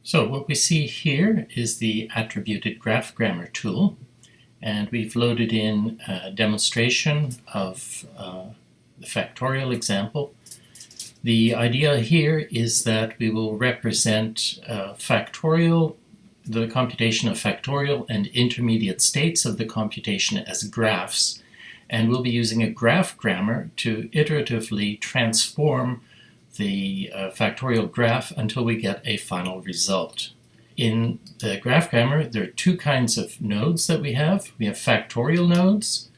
So what we see here is the attributed graph grammar tool, and we've loaded in a demonstration of the factorial example. The idea here is that we will represent factorial, the computation of factorial and intermediate states of the computation as graphs, and we'll be using a graph grammar to iteratively transform the factorial graph until we get a final result. In the graph grammar, there are two kinds of nodes that we have. We have factorial nodes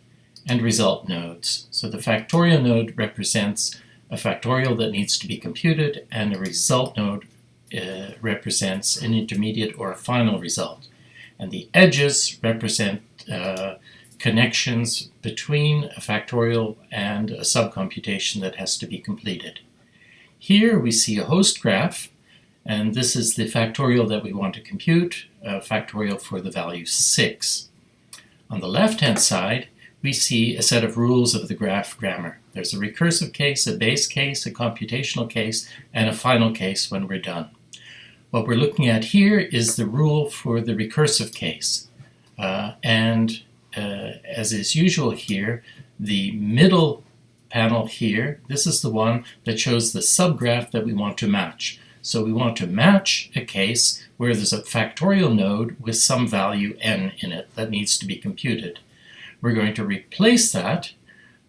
and result nodes. So the factorial node represents a factorial that needs to be computed, and a result node represents an intermediate or a final result. And the edges represent connections between a factorial and a subcomputation that has to be completed. Here we see a host graph, and this is the factorial that we want to compute, a factorial for the value 6. On the left-hand side, we see a set of rules of the graph grammar. There's a recursive case, a base case, a computational case, and a final case when we're done. What we're looking at here is the rule for the recursive case. As is usual here, the middle panel here, this is the one that shows the subgraph that we want to match. So we want to match a case where there's a factorial node with some value n in it that needs to be computed. We're going to replace that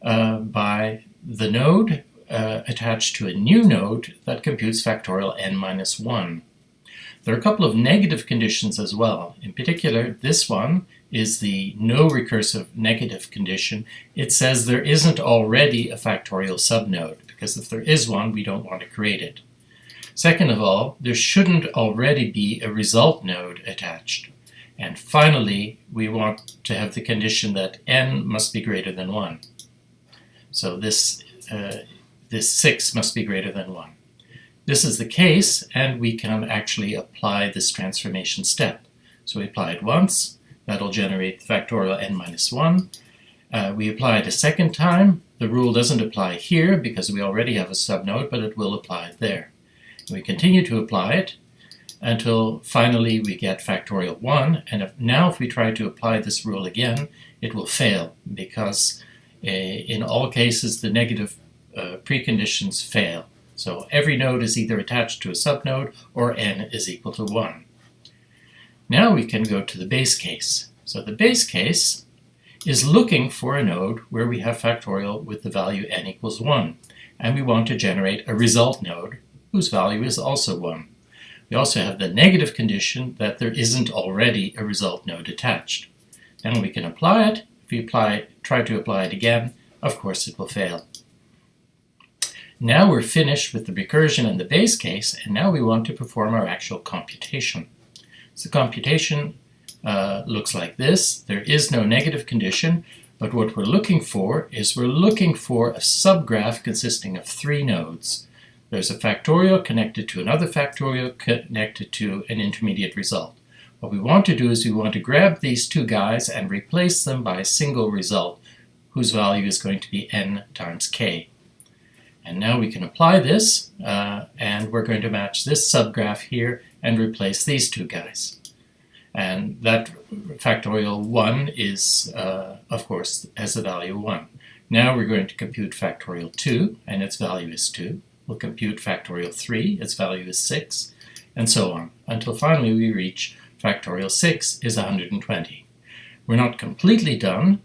by the node attached to a new node that computes factorial n minus 1. There are a couple of negative conditions as well. In particular, this one is the no recursive negative condition. It says there isn't already a factorial subnode, because if there is one, we don't want to create it. Second of all, there shouldn't already be a result node attached. And finally, we want to have the condition that n must be greater than 1. So this 6 must be greater than 1. This is the case, and we can actually apply this transformation step. So we apply it once. That'll generate factorial n minus 1. We apply it a second time. The rule doesn't apply here because we already have a subnode, but it will apply there. And we continue to apply it until finally we get factorial 1. And if we try to apply this rule again, it will fail because in all cases the negative preconditions fail. So every node is either attached to a subnode or n is equal to 1. Now we can go to the base case. So the base case is looking for a node where we have factorial with the value n equals 1. And we want to generate a result node whose value is also 1. We also have the negative condition that there isn't already a result node attached. Then we can apply it. If we try to apply it again, of course it will fail. Now we're finished with the recursion and the base case, and now we want to perform our actual computation. So the computation looks like this. There is no negative condition, but what we're looking for is a subgraph consisting of 3 nodes. There's a factorial connected to another factorial connected to an intermediate result. What we want to do is we want to grab these two guys and replace them by a single result whose value is going to be n times k. And now we can apply this, and we're going to match this subgraph here and replace these two guys. And that factorial 1 is, of course, has the value 1. Now we're going to compute factorial 2, and its value is 2. We'll compute factorial 3, its value is 6, and so on, until finally we reach factorial 6 is 120. We're not completely done.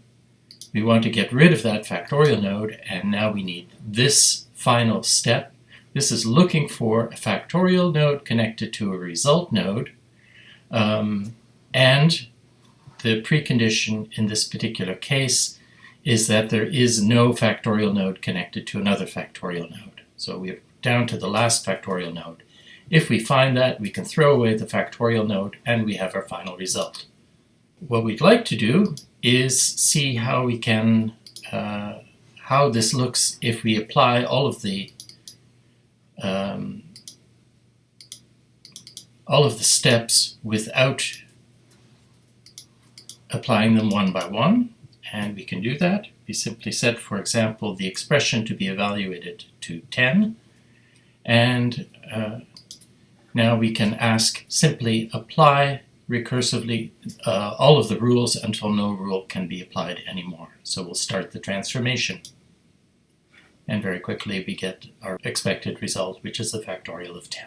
We want to get rid of that factorial node, and now we need this final step. This is looking for a factorial node connected to a result node, and the precondition in this particular case is that there is no factorial node connected to another factorial node. So we're down to the last factorial node. If we find that, we can throw away the factorial node and we have our final result. What we'd like to do is see how we can how this looks if we apply all of the steps without applying them one by one, and we can do that. We simply set, for example, the expression to be evaluated to 10, and Now we can ask simply apply recursively all of the rules until no rule can be applied anymore. So we'll start the transformation. And very quickly we get our expected result, which is the factorial of 10.